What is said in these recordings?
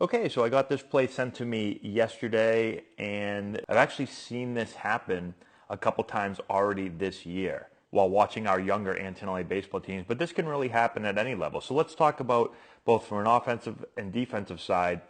Okay, so I got this play sent to me yesterday, and I've actually seen this happen a couple times already this year while watching our younger Antonelli baseball teams, but this can really happen at any level. So let's talk about both from an offensive and defensive side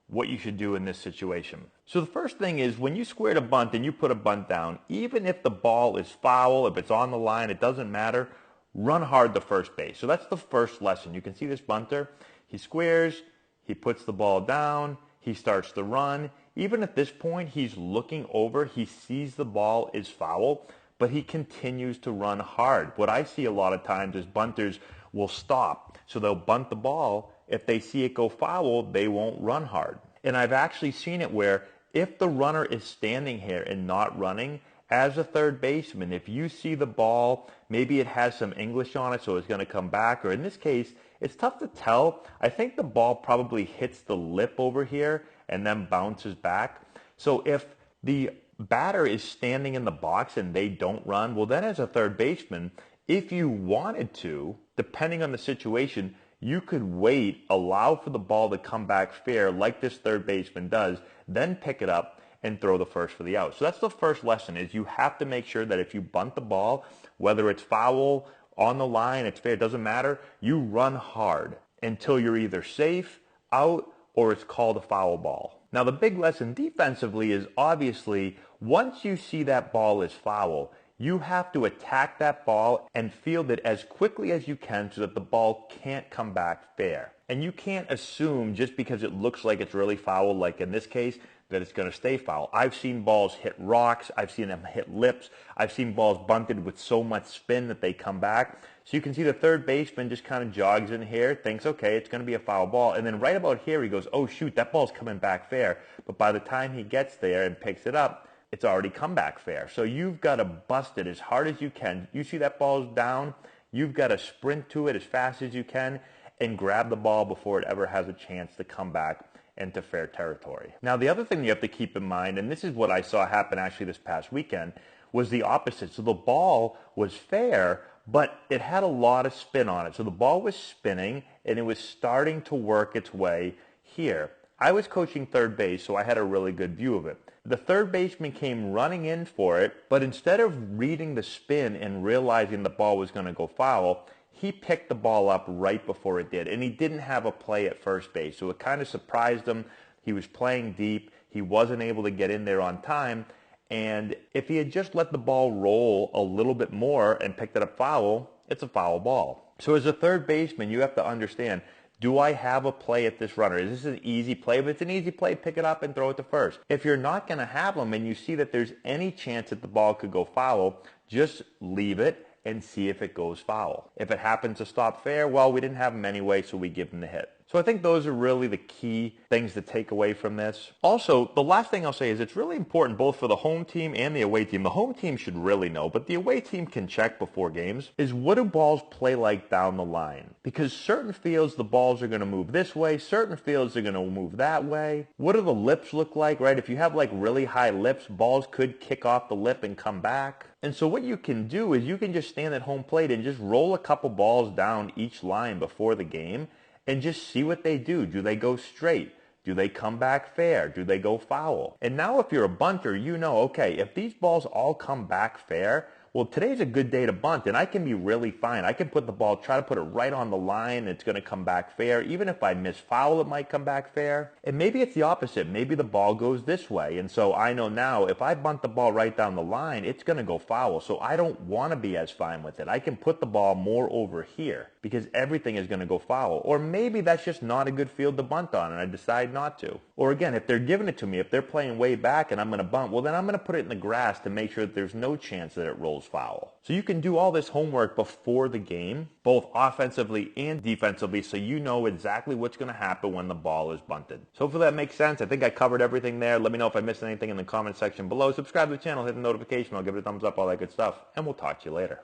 what you should do in this situation. So the first thing is when you squared a bunt and you put a bunt down, even if the ball is foul, if it's on the line, it doesn't matter, run hard to first base. So that's the first lesson. You can see this bunter, he squares, he puts the ball down, he starts to run. Even at this point, he's looking over, he sees the ball is foul, but he continues to run hard. What I see a lot of times is bunters will stop. So they'll bunt the ball. If they see it go foul, they won't run hard. And I've actually seen it where if the runner is standing here and not running, as a third baseman, if you see the ball, maybe it has some English on it, so it's going to come back, or in this case, it's tough to tell. I think the ball probably hits the lip over here and then bounces back. So if the batter is standing in the box and they don't run, well then as a third baseman, if you wanted to, depending on the situation, you could wait, allow for the ball to come back fair like this third baseman does, then pick it up and throw the first for the out. So that's the first lesson, is you have to make sure that if you bunt the ball, whether it's foul, on the line, it's fair, it doesn't matter, you run hard until you're either safe, out, or it's called a foul ball. Now the big lesson defensively is obviously once you see that ball is foul, you have to attack that ball and field it as quickly as you can so that the ball can't come back fair. And you can't assume just because it looks like it's really foul, like in this case, that it's going to stay foul. I've seen balls hit rocks. I've seen them hit lips. I've seen balls bunted with so much spin that they come back. So you can see the third baseman just kind of jogs in here, thinks, okay, it's going to be a foul ball. And then right about here, he goes, oh, shoot, that ball's coming back fair. But by the time he gets there and picks it up, it's already come back fair. So you've got to bust it as hard as you can. You see that ball's down, you've got to sprint to it as fast as you can and grab the ball before it ever has a chance to come back into fair territory. Now the other thing you have to keep in mind, and this is what I saw happen actually this past weekend, was the opposite. So the ball was fair, but it had a lot of spin on it. So the ball was spinning and it was starting to work its way here. I was coaching third base, so I had a really good view of it. The third baseman came running in for it, but instead of reading the spin and realizing the ball was going to go foul, he picked the ball up right before it did, and he didn't have a play at first base, so it kind of surprised him. He was playing deep. He wasn't able to get in there on time, and if he had just let the ball roll a little bit more and picked it up foul, it's a foul ball. So as a third baseman, you have to understand, do I have a play at this runner? Is this an easy play? If it's an easy play, pick it up and throw it to first. If you're not going to have them and you see that there's any chance that the ball could go foul, just leave it and see if it goes foul. If it happens to stop fair, well, we didn't have him anyway, so we give him the hit. So I think those are really the key things to take away from this. Also, the last thing I'll say is it's really important both for the home team and the away team. The home team should really know, but the away team can check before games, is what do balls play like down the line? Because certain fields, the balls are going to move this way. Certain fields are going to move that way. What do the lips look like, right? If you have like really high lips, balls could kick off the lip and come back. And so what you can do is you can just stand at home plate and just roll a couple balls down each line before the game and just see what they do. Do they go straight? Do they come back fair? Do they go foul? And now if you're a bunter, you know, okay, if these balls all come back fair, well, today's a good day to bunt, and I can be really fine. I can put the ball, try to put it right on the line, and it's going to come back fair. Even if I miss foul, it might come back fair. And maybe it's the opposite. Maybe the ball goes this way. And so I know now if I bunt the ball right down the line, it's going to go foul. So I don't want to be as fine with it. I can put the ball more over here because everything is going to go foul. Or maybe that's just not a good field to bunt on, and I decide not to. Or again, if they're giving it to me, if they're playing way back and I'm going to bunt, well, then I'm going to put it in the grass to make sure that there's no chance that it rolls foul. So you can do all this homework before the game, both offensively and defensively, so you know exactly what's going to happen when the ball is bunted. So hopefully that makes sense. I think I covered everything there. Let me know if I missed anything in the comment section below. Subscribe to the channel, hit the notification. I'll give it a thumbs up, all that good stuff, and we'll talk to you later.